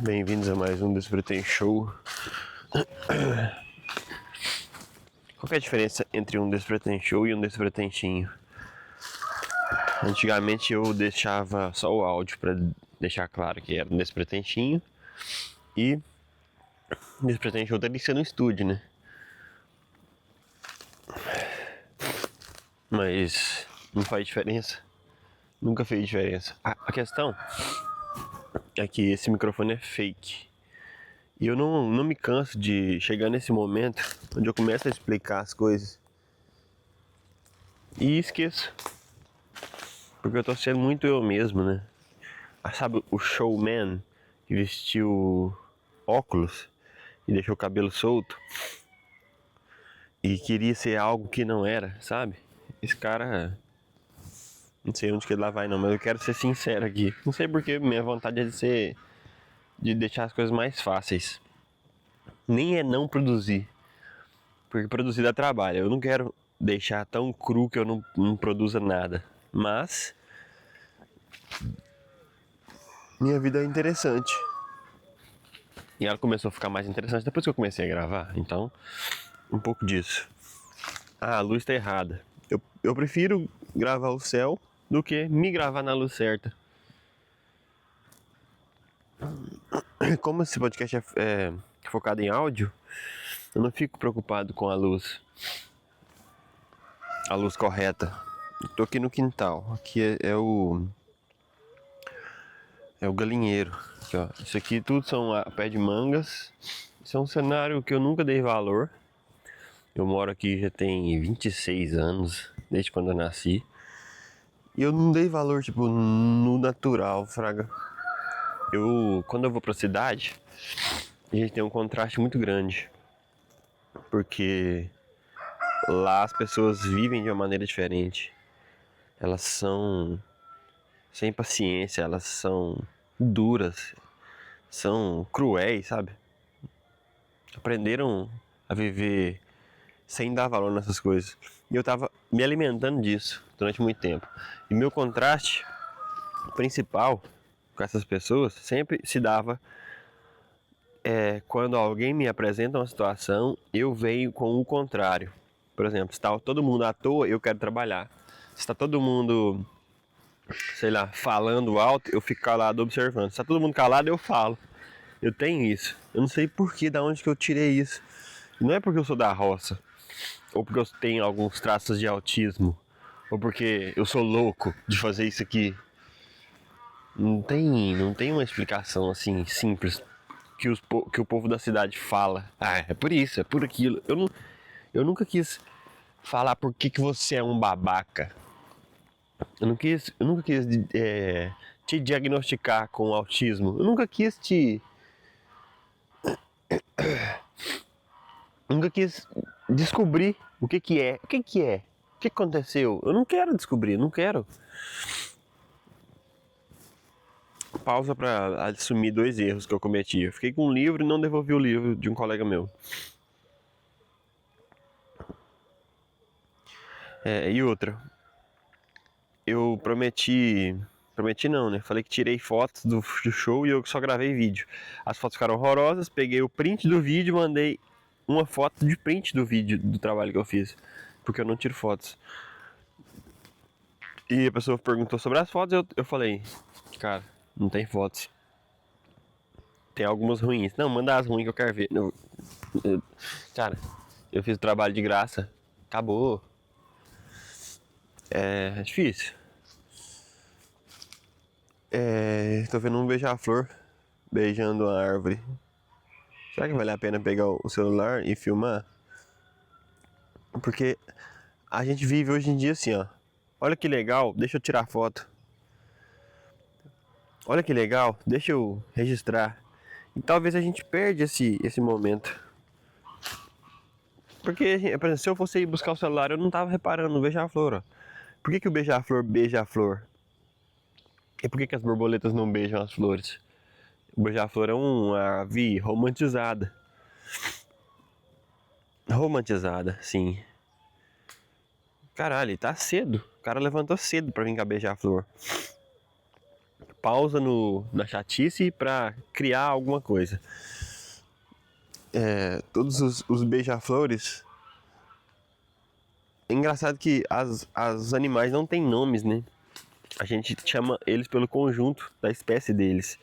Bem-vindos a mais um Desfrutem Show. Qual que é a diferença entre um Desfrutem Show e um Desfrutentinho? Antigamente eu deixava só o áudio para deixar claro que era um Desfrutentinho, e Desfrutem Show teria que ser no estúdio, né? Mas não faz diferença. Nunca fez diferença. A questão é que esse microfone é fake. E eu não me canso de chegar nesse momento onde eu começo a explicar as coisas e esqueço. Porque eu tô sendo muito eu mesmo, né? Sabe o showman que vestiu óculos e deixou o cabelo solto e queria ser algo que não era, sabe? Esse cara, não sei onde que ele lá vai não, mas eu quero ser sincero aqui. Não sei porque minha vontade é de deixar as coisas mais fáceis. Nem é não produzir, porque produzir dá trabalho. Eu não quero deixar tão cru que eu não produza nada. Mas minha vida é interessante. E ela começou a ficar mais interessante depois que eu comecei a gravar. Então, um pouco disso. A luz tá errada. Eu prefiro gravar o céu do que me gravar na luz certa. Como esse podcast é focado em áudio, eu não fico preocupado com a luz correta. Eu tô aqui no quintal. Aqui é o galinheiro. Aqui, ó. Isso aqui tudo são pé de mangas. Isso é um cenário que eu nunca dei valor. Eu moro aqui já tem 26 anos, desde quando eu nasci. E eu não dei valor, tipo, no natural, fraga. Quando eu vou pra cidade, a gente tem um contraste muito grande. Porque lá as pessoas vivem de uma maneira diferente. Elas são sem paciência, elas são duras, são cruéis, sabe? Aprenderam a viver sem dar valor nessas coisas. E eu tava me alimentando disso durante muito tempo. E meu contraste principal com essas pessoas sempre se dava quando alguém me apresenta uma situação, eu venho com o contrário. Por exemplo, se tá todo mundo à toa, eu quero trabalhar. Se tá todo mundo, sei lá, falando alto, eu fico calado observando. Se tá todo mundo calado, eu falo. Eu tenho isso. Eu não sei porquê, da onde que eu tirei isso. Não é porque eu sou da roça, ou porque eu tenho alguns traços de autismo, ou porque eu sou louco de fazer isso aqui. Não tem uma explicação assim simples que o povo da cidade fala. Ah, é por isso, é por aquilo. Eu nunca quis falar por que você é um babaca. Eu nunca quis te diagnosticar com autismo. Eu nunca quis nunca quis descobrir o que é. O que é? O que aconteceu? Eu não quero descobrir, não quero. Pausa para assumir 2 erros que eu cometi. Eu fiquei com um livro e não devolvi o livro de um colega meu. E outra. Eu prometi não, né? Falei que tirei fotos do show e eu só gravei vídeo. As fotos ficaram horrorosas, peguei o print do vídeo e mandei uma foto de print do vídeo do trabalho que eu fiz. Porque eu não tiro fotos. E a pessoa perguntou sobre as fotos, eu falei, cara, não tem fotos. Tem algumas ruins. Não, manda as ruins que eu quero ver. Cara, eu fiz o trabalho de graça. Acabou. É difícil. Tô vendo um beija-flor beijando a árvore. Será que vale a pena pegar o celular e filmar? Porque a gente vive hoje em dia assim, ó. Olha que legal, deixa eu tirar foto. Olha que legal, deixa eu registrar. E talvez a gente perde esse momento. Porque, por exemplo, se eu fosse ir buscar o celular, eu não tava reparando no beija-flor, ó. Por que o beija-flor beija a flor? E por que as borboletas não beijam as flores? O beija-flor é uma ave romantizada. Romantizada, sim. Caralho, tá cedo. O cara levantou cedo pra vir cá beija-flor. Pausa na chatice pra criar alguma coisa. Todos os beija-flores. É engraçado que as animais não têm nomes, né? A gente chama eles pelo conjunto da espécie deles.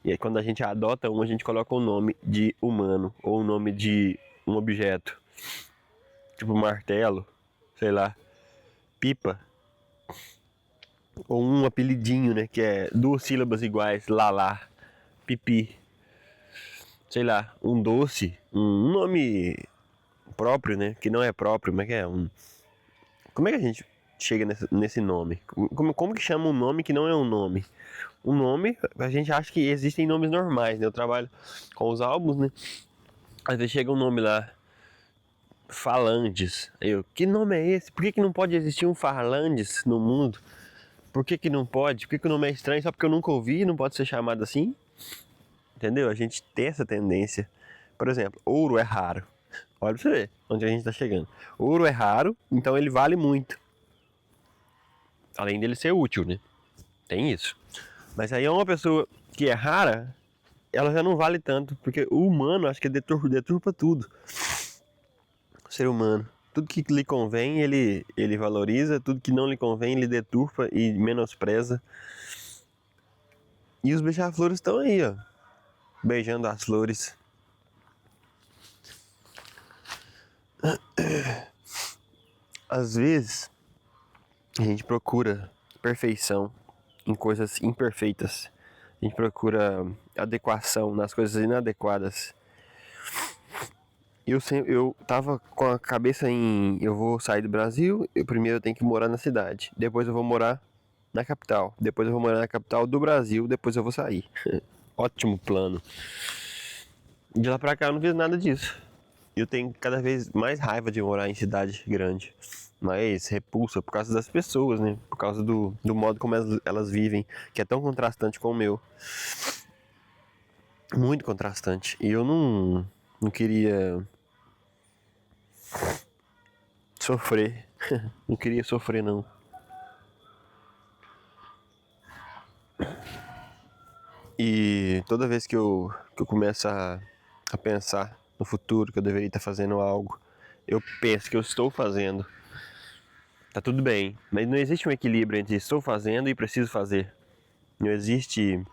E aí quando a gente adota um, a gente coloca o nome de humano ou o nome de um objeto. Tipo martelo, sei lá, pipa. Ou um apelidinho, né? Que é duas sílabas iguais, lalá, pipi. Sei lá, um doce, um nome próprio, né? Que não é próprio, como é que é? Como é que a gente chega nesse nome? Como que chama um nome que não é um nome? Um nome, a gente acha que existem nomes normais, né? Eu trabalho com os álbuns, né? Às vezes chega um nome lá, Falandes. Que nome é esse? Por que não pode existir um Falandes no mundo? Por que não pode? Por que o nome é estranho? Só porque eu nunca ouvi e não pode ser chamado assim? Entendeu? A gente tem essa tendência. Por exemplo, ouro é raro. Olha pra você ver onde a gente tá chegando. Ouro é raro, então ele vale muito. Além dele ser útil, né? Tem isso. Mas aí é uma pessoa que é rara, ela já não vale tanto. Porque o humano, acho que deturpa tudo. O ser humano. Tudo que lhe convém, ele valoriza. Tudo que não lhe convém, ele deturpa e menospreza. E os beija-flores estão aí, ó. Beijando as flores. Às vezes, a gente procura perfeição em coisas imperfeitas. A gente procura adequação nas coisas inadequadas. Eu tava com a cabeça em... Eu vou sair do Brasil, primeiro eu tenho que morar na cidade. Depois eu vou morar na capital. Depois eu vou morar na capital do Brasil, depois eu vou sair. Ótimo plano. De lá pra cá eu não fiz nada disso. Eu tenho cada vez mais raiva de morar em cidade grande. Mas repulsa por causa das pessoas, né? Por causa do modo como elas vivem, que é tão contrastante com o meu. Muito contrastante. E eu não queria sofrer. Não queria sofrer, não. E toda vez que eu começo a pensar no futuro, que eu deveria estar fazendo algo, eu penso que eu estou fazendo. Tá tudo bem, mas não existe um equilíbrio entre estou fazendo e preciso fazer. Não existe.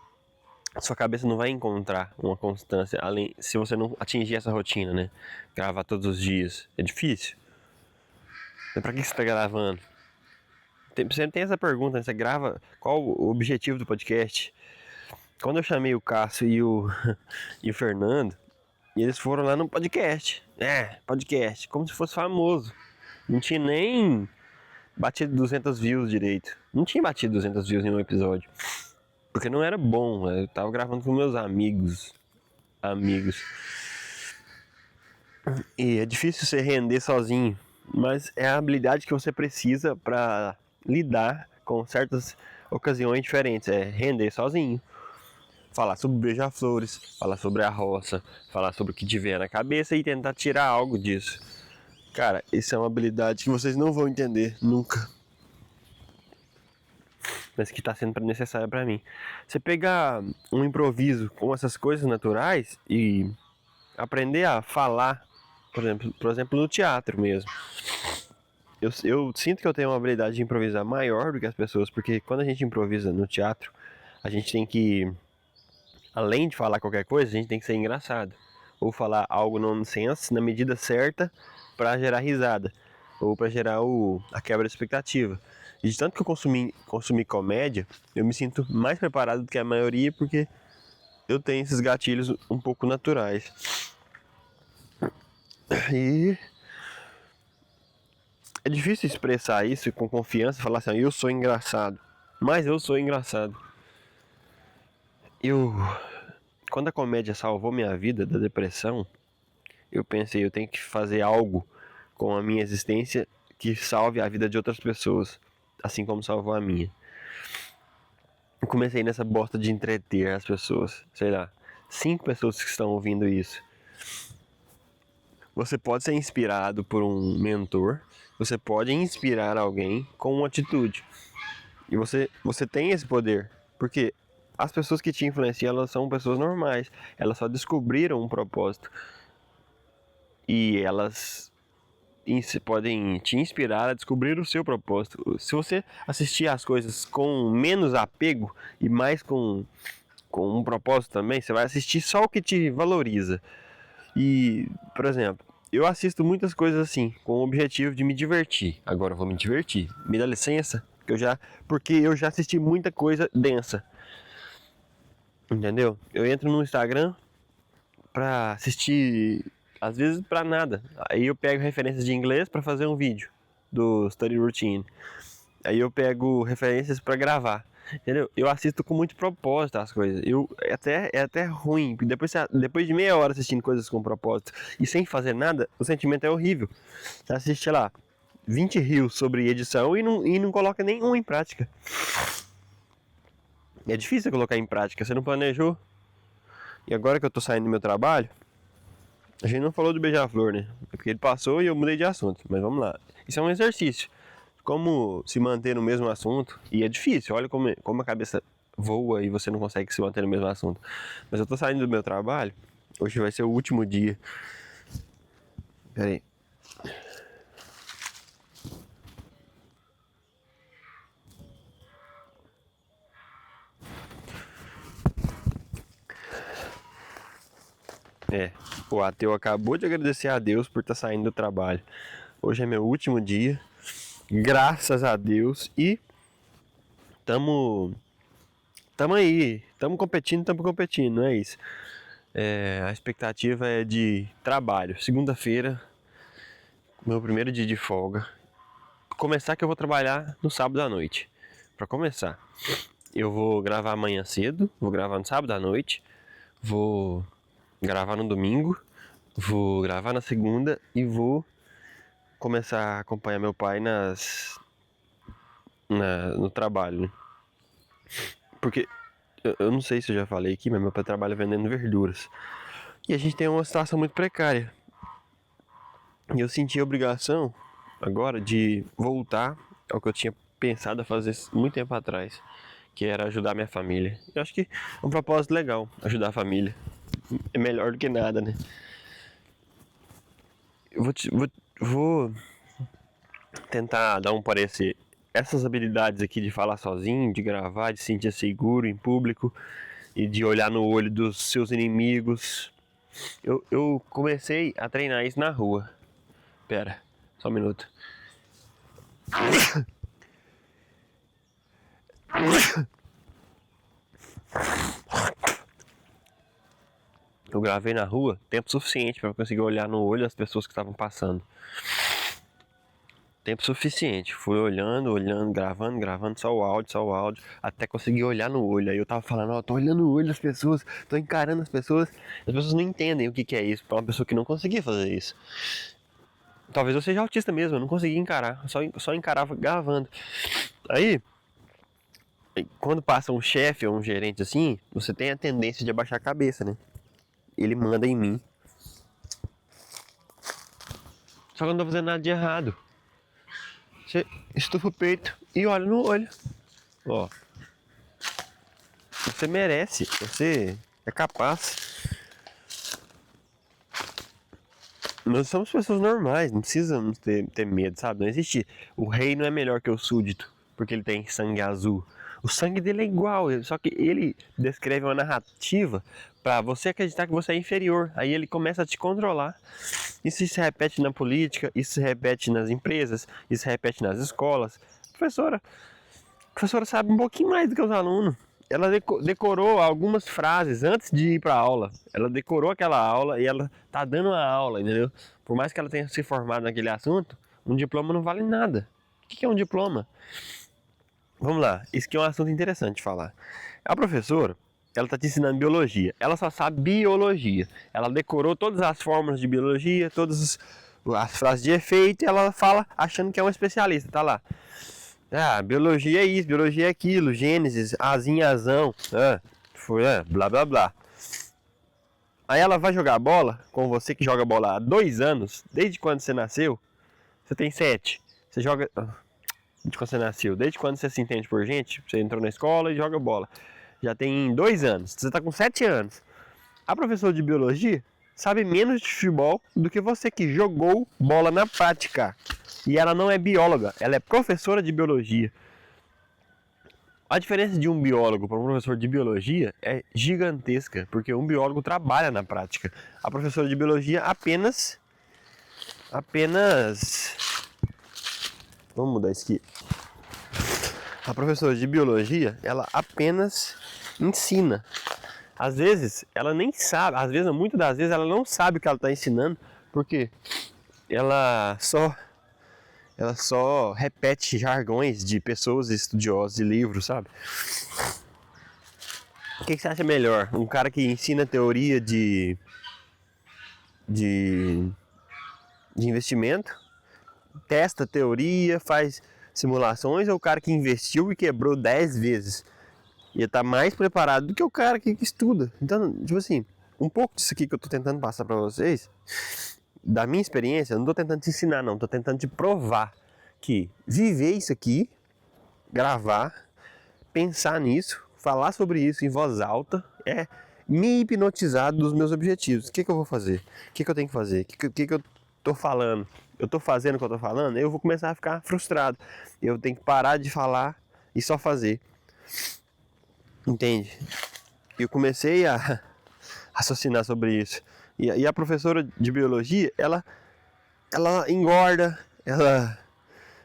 Sua cabeça não vai encontrar uma constância além se você não atingir essa rotina, né? Gravar todos os dias. É difícil. Mas pra que você tá gravando? Você tem essa pergunta, né? Você grava. Qual o objetivo do podcast? Quando eu chamei o Cássio e o Fernando, eles foram lá no podcast. Podcast. Como se fosse famoso. Não tinha nem batido 200 views direito. Não tinha batido 200 views em um episódio. Porque não era bom. Eu tava gravando com meus amigos. E é difícil você render sozinho. Mas é a habilidade que você precisa para lidar com certas ocasiões diferentes. É render sozinho. Falar sobre beija-flores, falar sobre a roça, falar sobre o que tiver na cabeça e tentar tirar algo disso. Cara, isso é uma habilidade que vocês não vão entender nunca. Mas que está sendo necessária para mim. Você pegar um improviso com essas coisas naturais e aprender a falar, por exemplo no teatro mesmo. Eu sinto que eu tenho uma habilidade de improvisar maior do que as pessoas, porque quando a gente improvisa no teatro, a gente tem que, além de falar qualquer coisa, a gente tem que ser engraçado. Ou falar algo nonsense na medida certa para gerar risada. Ou para gerar a quebra de expectativa. E de tanto que eu consumi comédia, eu me sinto mais preparado do que a maioria, porque eu tenho esses gatilhos um pouco naturais. E é difícil expressar isso com confiança, falar assim, eu sou engraçado. Mas eu sou engraçado. Quando a comédia salvou minha vida da depressão, eu pensei, eu tenho que fazer algo com a minha existência que salve a vida de outras pessoas, assim como salvou a minha. eu comecei nessa bosta de entreter as pessoas, sei lá, 5 pessoas que estão ouvindo isso. Você pode ser inspirado por um mentor, você pode inspirar alguém com uma atitude. E você tem esse poder, porque as pessoas que te influenciam, elas são pessoas normais, elas só descobriram um propósito. E elas podem te inspirar a descobrir o seu propósito. Se você assistir as coisas com menos apego e mais com um propósito também, você vai assistir só o que te valoriza. E, por exemplo, eu assisto muitas coisas assim, com o objetivo de me divertir. Agora eu vou me divertir. Me dá licença, porque eu já assisti muita coisa densa. Entendeu? Eu entro no Instagram pra assistir, às vezes pra nada. Aí eu pego referências de inglês pra fazer um vídeo do Study Routine. Aí eu pego referências pra gravar. Entendeu? Eu assisto com muito propósito as coisas. É até ruim. Depois de meia hora assistindo coisas com propósito e sem fazer nada, o sentimento é horrível. Você assiste, sei lá, 20 reels sobre edição e não coloca nenhum em prática. É difícil colocar em prática, você não planejou. E agora que eu tô saindo do meu trabalho, a gente não falou do beija-flor, né? Porque ele passou e eu mudei de assunto. Mas vamos lá. Isso é um exercício. Como se manter no mesmo assunto. E é difícil, olha como a cabeça voa e você não consegue se manter no mesmo assunto. Mas eu tô saindo do meu trabalho. Hoje vai ser o último dia. Pera aí. O ateu acabou de agradecer a Deus por estar saindo do trabalho. Hoje é meu último dia. Graças a Deus. E tamo aí. Tamo competindo, não é isso. A expectativa é de trabalho. Segunda-feira, meu primeiro dia de folga. Começar que eu vou trabalhar no sábado à noite. Pra começar, eu vou gravar amanhã cedo, vou gravar no sábado à noite, vou gravar no domingo, vou gravar na segunda e vou começar a acompanhar meu pai no trabalho, né? Porque eu não sei se eu já falei aqui, mas meu pai trabalha vendendo verduras. E a gente tem uma situação muito precária. E eu senti a obrigação agora de voltar ao que eu tinha pensado a fazer muito tempo atrás, que era ajudar minha família. Eu acho que é um propósito legal, ajudar a família. É melhor do que nada, né? Eu vou tentar dar um parecer. Essas habilidades aqui de falar sozinho, de gravar, de se sentir seguro em público e de olhar no olho dos seus inimigos. Eu comecei a treinar isso na rua. Pera, só um minuto. Eu gravei na rua tempo suficiente para conseguir olhar no olho das pessoas que estavam passando. Tempo suficiente. Fui olhando, gravando, só o áudio, até conseguir olhar no olho. Aí eu tava falando, ó, tô olhando no olho das pessoas, tô encarando as pessoas. As pessoas não entendem o que é isso, pra uma pessoa que não conseguia fazer isso. Talvez eu seja autista mesmo, eu não conseguia encarar, só encarava gravando. Aí, quando passa um chefe ou um gerente assim, você tem a tendência de abaixar a cabeça, né? Ele manda em mim. Só que eu não tô fazendo nada de errado. Você estufa o peito e olha no olho. Ó. Você merece, você é capaz. Nós somos pessoas normais, não precisamos ter medo, sabe? Não existe. O rei não é melhor que o súdito, porque ele tem sangue azul. O sangue dele é igual, só que ele descreve uma narrativa para você acreditar que você é inferior. Aí ele começa a te controlar. Isso se repete na política, isso se repete nas empresas, isso se repete nas escolas. A professora sabe um pouquinho mais do que os alunos. Ela decorou algumas frases antes de ir para a aula. Ela decorou aquela aula e ela tá dando a aula, entendeu? Por mais que ela tenha se formado naquele assunto, um diploma não vale nada. O que é um diploma? Vamos lá, isso aqui é um assunto interessante de falar. A professora, ela tá te ensinando biologia. Ela só sabe biologia. Ela decorou todas as fórmulas de biologia, todas as frases de efeito, e ela fala achando que é uma especialista, tá lá. Ah, biologia é isso, biologia é aquilo, Gênesis, asinha, azão, blá blá blá. Aí ela vai jogar bola com você que joga bola há 2 anos, desde quando você nasceu, você tem 7. Você joga. Desde quando você nasceu, desde quando você se entende por gente, você entrou na escola e joga bola. Já tem 2 anos, você tá com 7 anos. A professora de biologia sabe menos de futebol do que você que jogou bola na prática. E ela não é bióloga, ela é professora de biologia. A diferença de um biólogo para um professor de biologia é gigantesca, porque um biólogo trabalha na prática. A professora de biologia apenas vamos mudar isso aqui. A professora de biologia, ela apenas ensina. Às vezes, ela nem sabe, muitas das vezes, ela não sabe o que ela está ensinando, porque ela só repete jargões de pessoas estudiosas de livros, sabe? O que você acha melhor? Um cara que ensina teoria de investimento, testa teoria, faz simulações, ou o cara que investiu e quebrou 10 vezes? Ia estar mais preparado do que o cara que estuda. Então, tipo assim, um pouco disso aqui que eu tô tentando passar pra vocês, da minha experiência, eu não tô tentando te ensinar não, tô tentando te provar que viver isso aqui, gravar, pensar nisso, falar sobre isso em voz alta, é me hipnotizar dos meus objetivos. O que eu vou fazer? O que eu tenho que fazer? O que eu tô falando? Eu tô fazendo o que eu tô falando? Eu vou começar a ficar frustrado. Eu tenho que parar de falar e só fazer. Entende? Eu comecei a raciocinar sobre isso. E a professora de biologia, ela engorda, ela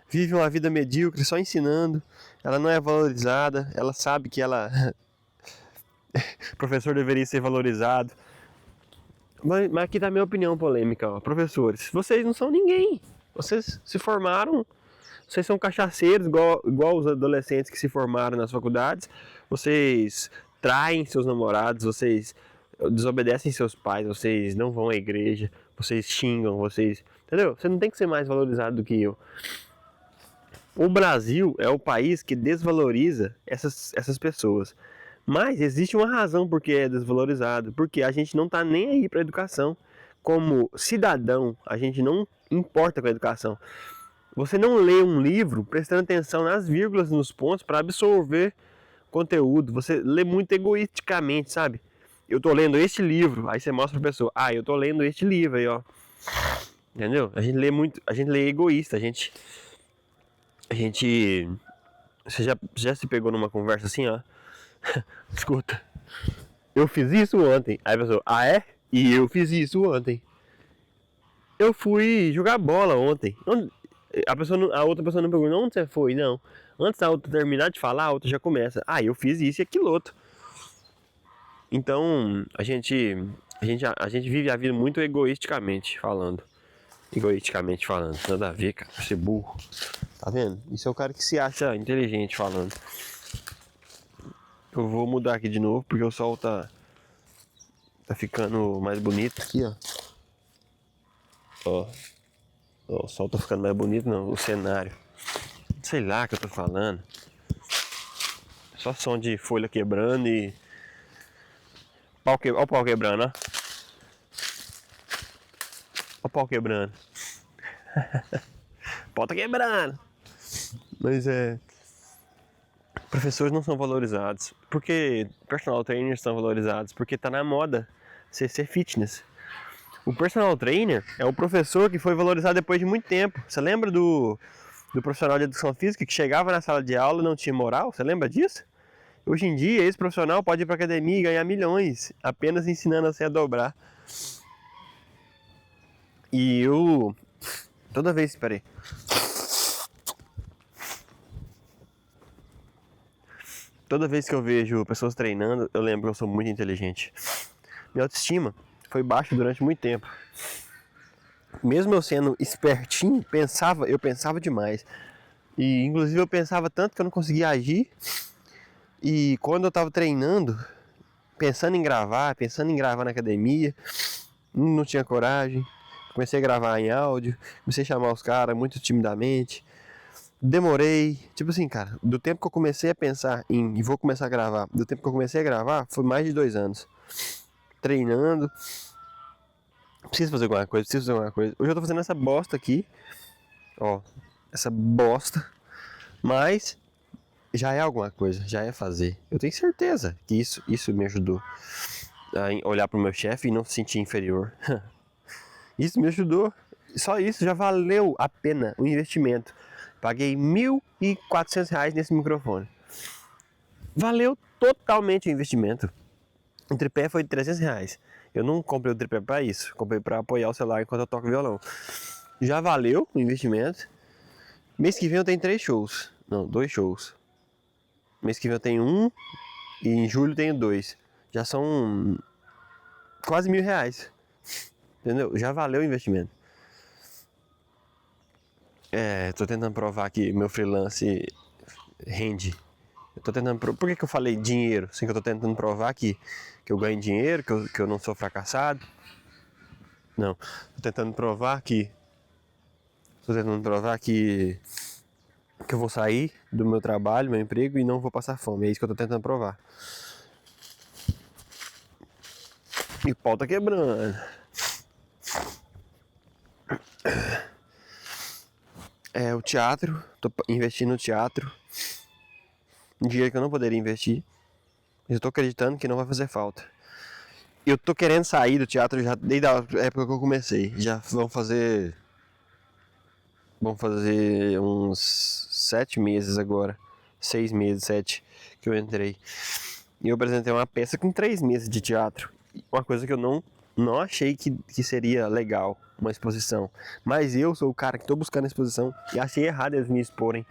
vive uma vida medíocre só ensinando, ela não é valorizada, ela sabe que ela o professor deveria ser valorizado. Mas aqui tá a minha opinião polêmica, ó. Professores, vocês não são ninguém. Vocês se formaram, vocês são cachaceiros igual os adolescentes que se formaram nas faculdades. Vocês traem seus namorados, vocês desobedecem seus pais, vocês não vão à igreja, vocês xingam, vocês... Entendeu? Você não tem que ser mais valorizado do que eu. O Brasil é o país que desvaloriza essas pessoas. Mas existe uma razão por que é desvalorizado. Porque a gente não está nem aí para a educação. Como cidadão, a gente não importa com a educação. Você não lê um livro prestando atenção nas vírgulas, nos pontos, para absorver conteúdo. Você lê muito egoisticamente, sabe? Eu tô lendo este livro, aí você mostra pra pessoa, eu tô lendo este livro aí, ó. Entendeu? A gente lê muito, a gente lê egoísta, a gente você já se pegou numa conversa assim, ó? Escuta, eu fiz isso ontem. Aí a pessoa, é? E eu fiz isso ontem. Eu fui jogar bola ontem. A outra pessoa não pergunta, onde você foi? Não. Antes da outra terminar de falar, a outra já começa. Eu fiz isso e aquilo outro. Então, a gente vive a vida muito egoisticamente falando. Nada a ver, cara, ser burro. Tá vendo? Isso é o cara que se acha inteligente falando. Eu vou mudar aqui de novo, porque o sol tá ficando mais bonito aqui, ó. Ó, o sol tá ficando mais bonito, não, o cenário. Sei lá o que eu tô falando. Só som de folha quebrando e... Ó o pau quebrando, ó. Ó o pau quebrando. O pau tá quebrando. Mas professores não são valorizados. Porque personal trainers são valorizados. Porque tá na moda ser fitness. O personal trainer é o professor que foi valorizado depois de muito tempo. Você lembra do profissional de educação física que chegava na sala de aula e não tinha moral? Você lembra disso? Hoje em dia, esse profissional pode ir para academia e ganhar milhões, apenas ensinando você a dobrar. E eu... Toda vez... Peraí. Toda vez que eu vejo pessoas treinando, eu lembro que eu sou muito inteligente. Minha autoestima foi baixa durante muito tempo. Mesmo eu sendo espertinho, eu pensava demais. E inclusive eu pensava tanto que eu não conseguia agir. E quando eu tava treinando, pensando em gravar na academia, não tinha coragem. Comecei a gravar em áudio, comecei a chamar os caras muito timidamente. demorei, tipo assim, cara, do tempo que eu comecei a pensar em e vou começar a gravar, do tempo que eu comecei a gravar, foi mais de 2 anos. Treinando, preciso fazer alguma coisa, preciso fazer alguma coisa. Hoje eu tô fazendo essa bosta aqui, ó, essa bosta, mas já é alguma coisa, já é fazer. Eu tenho certeza que isso me ajudou a olhar pro meu chefe e não se sentir inferior. Isso me ajudou. Só isso já valeu a pena o investimento. Paguei R$ 1.400 nesse microfone. Valeu totalmente o investimento. O tripé foi R$ 300. Eu não comprei o tripé para isso. Comprei para apoiar o celular enquanto eu toco violão. Já valeu o investimento. Mês que vem eu tenho 3 shows. Não, 2 shows. Mês que vem eu tenho 1 e em julho tenho 2. Já são quase R$ 1.000. Entendeu? Já valeu o investimento. Tô tentando provar que meu freelance rende. Eu tô tentando por que eu falei dinheiro? Assim que eu tô tentando provar que eu ganho dinheiro, que eu não sou fracassado. Não, tô tentando provar que eu vou sair do meu trabalho, meu emprego e não vou passar fome. É isso que eu tô tentando provar. E o pau tá quebrando. O teatro, tô investindo no teatro. Um dinheiro que eu não poderia investir. Mas eu tô acreditando que não vai fazer falta. Eu tô querendo sair do teatro já desde a época que eu comecei. Já vão fazer uns 7 meses agora. 6 meses, 7 que eu entrei. E eu apresentei uma peça com 3 meses de teatro. Uma coisa que eu não achei que seria legal, uma exposição. Mas eu sou o cara que tô buscando a exposição e achei errado eles me exporem.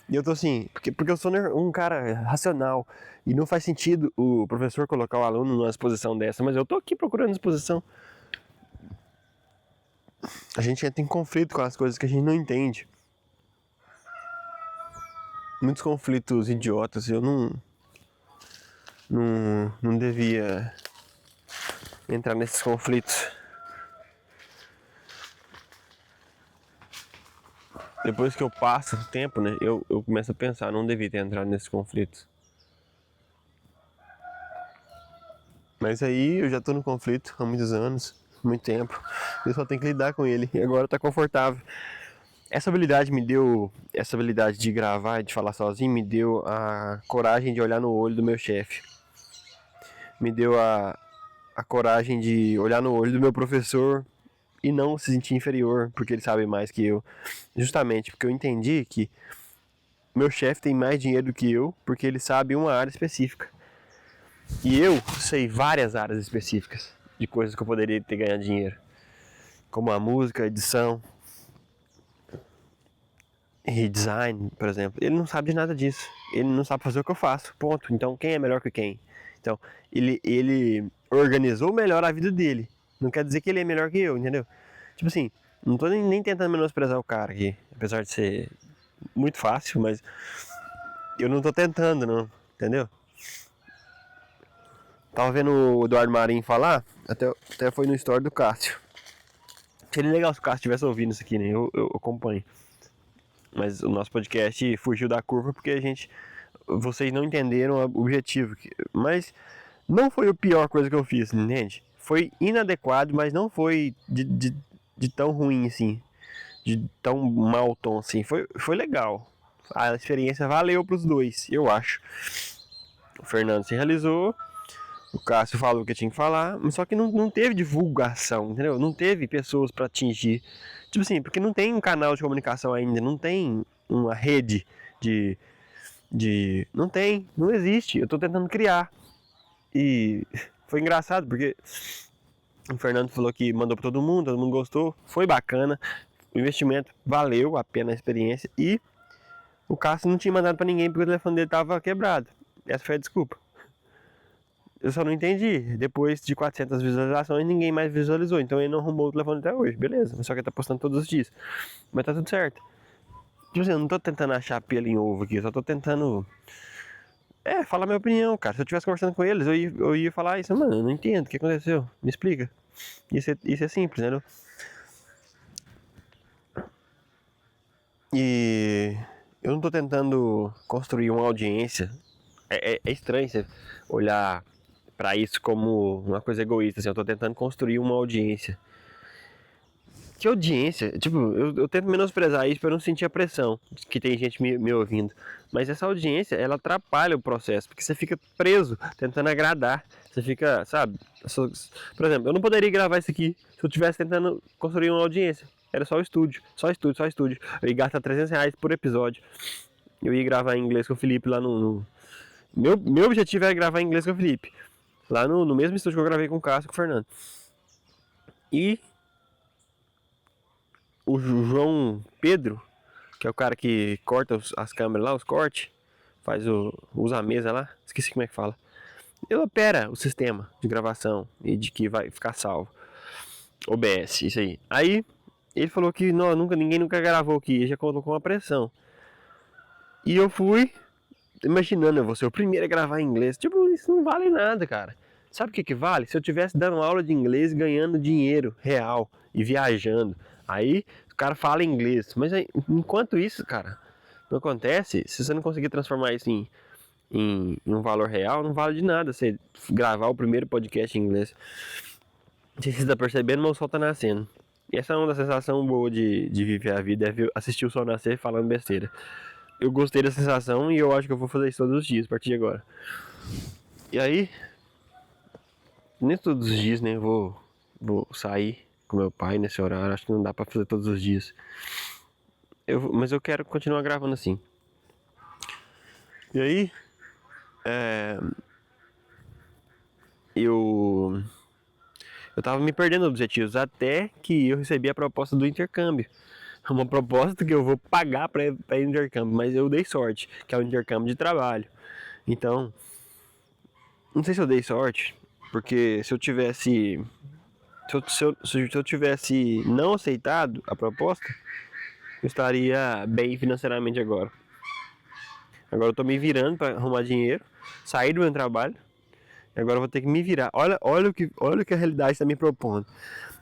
E eu tô assim, porque eu sou um cara racional. E não faz sentido o professor colocar o aluno numa exposição dessa. Mas eu tô aqui procurando exposição. A gente entra em conflito com as coisas que a gente não entende. Muitos conflitos idiotas. Eu não devia entrar nesses conflitos. Depois que eu passo o tempo, né, eu começo a pensar, não devia ter entrado nesses conflitos. Mas aí eu já tô no conflito há muitos anos, muito tempo. Eu só tenho que lidar com ele e agora tá confortável. Essa habilidade de gravar e de falar sozinho, me deu a coragem de olhar no olho do meu chefe. Me deu a coragem de olhar no olho do meu professor e não se sentir inferior, porque ele sabe mais que eu. Justamente porque eu entendi que meu chefe tem mais dinheiro do que eu, porque ele sabe uma área específica. E eu sei várias áreas específicas de coisas que eu poderia ter ganhado dinheiro. Como a música, a edição e design, por exemplo. Ele não sabe de nada disso. Ele não sabe fazer o que eu faço, ponto. Então quem é melhor que quem? Então, ele organizou melhor a vida dele. Não quer dizer que ele é melhor que eu, entendeu? Tipo assim, não tô nem tentando menosprezar o cara aqui. Apesar de ser muito fácil, mas eu não tô tentando, não. Entendeu? Tava vendo o Eduardo Marinho falar, até foi no story do Cássio. Seria legal se o Cássio estivesse ouvindo isso aqui, né? Eu acompanho. Mas o nosso podcast fugiu da curva porque vocês não entenderam o objetivo. Mas não foi a pior coisa que eu fiz, entende? Foi inadequado, mas não foi de tão ruim assim. De tão mau tom assim. Foi legal. A experiência valeu pros dois, eu acho. O Fernando se realizou. O Cássio falou o que tinha que falar, mas só que não teve divulgação, entendeu? Não teve pessoas para atingir. Tipo assim, porque não tem um canal de comunicação ainda, não tem uma rede de. Não tem, não existe. Eu tô tentando criar. E foi engraçado porque o Fernando falou que mandou pra todo mundo gostou, foi bacana. O investimento valeu a pena a experiência e o Cássio não tinha mandado pra ninguém porque o telefone dele tava quebrado. Essa foi a desculpa. Eu só não entendi. Depois de 400 visualizações, ninguém mais visualizou. Então ele não arrumou o telefone até hoje. Beleza. Só que ele tá postando todos os dias. Mas tá tudo certo. Tipo assim, eu não tô tentando achar pelo em ovo aqui. Eu só tô tentando... falar minha opinião, cara. Se eu tivesse conversando com eles, eu ia falar isso. Mano, eu não entendo. O que aconteceu? Me explica. Isso é simples, entendeu? E... eu não tô tentando construir uma audiência. É estranho você olhar pra isso como uma coisa egoísta, assim. Eu tô tentando construir uma audiência. Que audiência? Tipo, eu tento menosprezar isso pra não sentir a pressão que tem gente me ouvindo. Mas essa audiência, ela atrapalha o processo, porque você fica preso, tentando agradar. Você fica, sabe? Por exemplo, eu não poderia gravar isso aqui se eu estivesse tentando construir uma audiência. Era só o estúdio, só estúdio, só estúdio. Eu ia gastar R$ 300 por episódio. Eu ia gravar em inglês com o Felipe lá Meu objetivo era gravar em inglês com o Felipe. Lá no mesmo estúdio que eu gravei com o Cássio e com o Fernando. E o João Pedro, que é o cara que corta as câmeras lá, os cortes, usa a mesa lá, esqueci como é que fala. Ele opera o sistema de gravação e de que vai ficar salvo. OBS, isso aí. Aí ele falou que não, ninguém nunca gravou aqui, ele já colocou uma pressão. E eu fui imaginando, eu vou ser o primeiro a gravar em inglês. Tipo, isso não vale nada, cara. Sabe o que vale? Se eu tivesse dando aula de inglês, ganhando dinheiro real e viajando. Aí o cara fala inglês. Mas aí, enquanto isso, cara, não acontece. Se você não conseguir transformar isso em um valor real, não vale de nada você gravar o primeiro podcast em inglês. Não sei se você tá percebendo, mas o sol tá nascendo. E essa é uma sensação boa de viver a vida, é assistir o sol nascer falando besteira. Eu gostei da sensação e eu acho que eu vou fazer isso todos os dias a partir de agora. E aí, nem todos os dias, né? Vou sair com meu pai nesse horário. Acho que não dá pra fazer todos os dias. Mas eu quero continuar gravando assim. E aí, eu tava me perdendo objetivos até que eu recebi a proposta do intercâmbio. Uma proposta que eu vou pagar pra ir no intercâmbio, mas eu dei sorte, que é o intercâmbio de trabalho. Então, não sei se eu dei sorte, porque se eu tivesse se eu tivesse não aceitado a proposta, eu estaria bem financeiramente agora. Agora eu tô me virando para arrumar dinheiro, sair do meu trabalho. E agora eu vou ter que me virar. Olha o que a realidade está me propondo.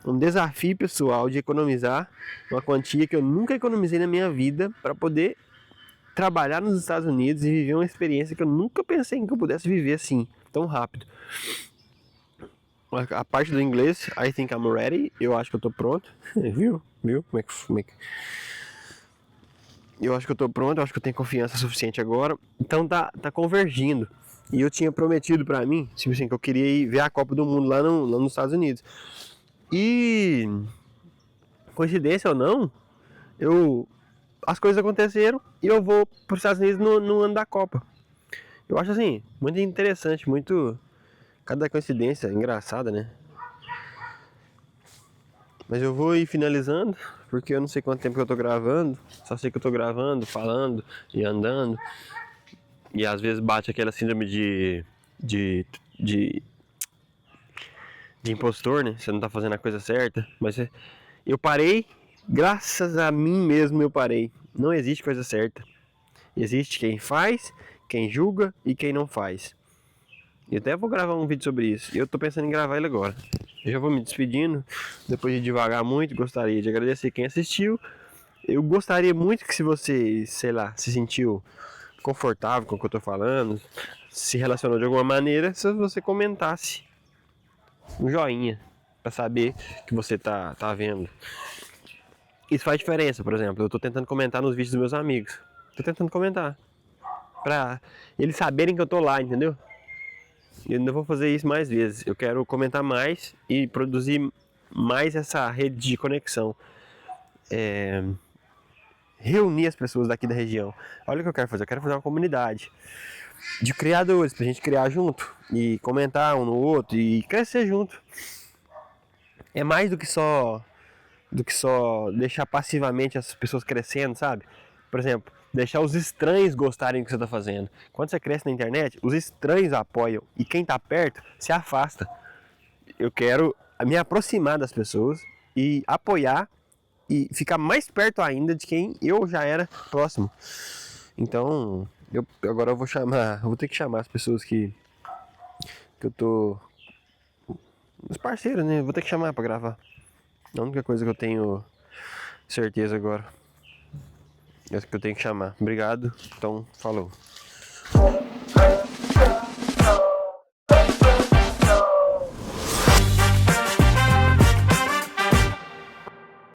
Um desafio pessoal de economizar uma quantia que eu nunca economizei na minha vida para poder trabalhar nos Estados Unidos e viver uma experiência que eu nunca pensei em que eu pudesse viver assim, tão rápido. A parte do inglês, I think I'm ready, eu acho que eu tô pronto. Viu? Como é que... Eu acho que eu tô pronto, eu acho que eu tenho confiança suficiente agora. Então tá convergindo. E eu tinha prometido pra mim, tipo assim, que eu queria ir ver a Copa do Mundo lá nos Estados Unidos. E coincidência ou não, as coisas aconteceram e eu vou para os Estados Unidos no ano da Copa. Eu acho assim, muito interessante, muito. Cada coincidência engraçada, né? Mas eu vou ir finalizando, porque eu não sei quanto tempo que eu tô gravando, só sei que eu tô gravando, falando e andando. E às vezes bate aquela síndrome de, de, de impostor, né? Você não tá fazendo a coisa certa. Mas eu parei, graças a mim mesmo eu parei. Não existe coisa certa. Existe quem faz, quem julga e quem não faz. E até vou gravar um vídeo sobre isso. E eu tô pensando em gravar ele agora. Eu já vou me despedindo. Depois de devagar muito, gostaria de agradecer quem assistiu. Eu gostaria muito que se você, sei lá, se sentiu confortável com o que eu tô falando, se relacionou de alguma maneira, se você comentasse um joinha pra saber que você tá vendo. Isso faz diferença, por exemplo, eu tô tentando comentar nos vídeos dos meus amigos. Tô tentando comentar pra eles saberem que eu tô lá, entendeu? Eu ainda vou fazer isso mais vezes. Eu quero comentar mais e produzir mais essa rede de conexão. Reunir as pessoas daqui da região. Olha o que eu quero fazer. Eu quero fazer uma comunidade de criadores pra gente criar junto e comentar um no outro e crescer junto. É mais do que só deixar passivamente as pessoas crescendo, sabe? Por exemplo, deixar os estranhos gostarem do que você está fazendo. Quando você cresce na internet, os estranhos apoiam e quem está perto se afasta. Eu quero me aproximar das pessoas e apoiar e ficar mais perto ainda de quem eu já era próximo. Então, agora eu vou ter que chamar as pessoas que eu tô, os parceiros, né? Vou ter que chamar para gravar. A única coisa que eu tenho certeza agora. É isso que eu tenho que chamar. Obrigado. Então, falou.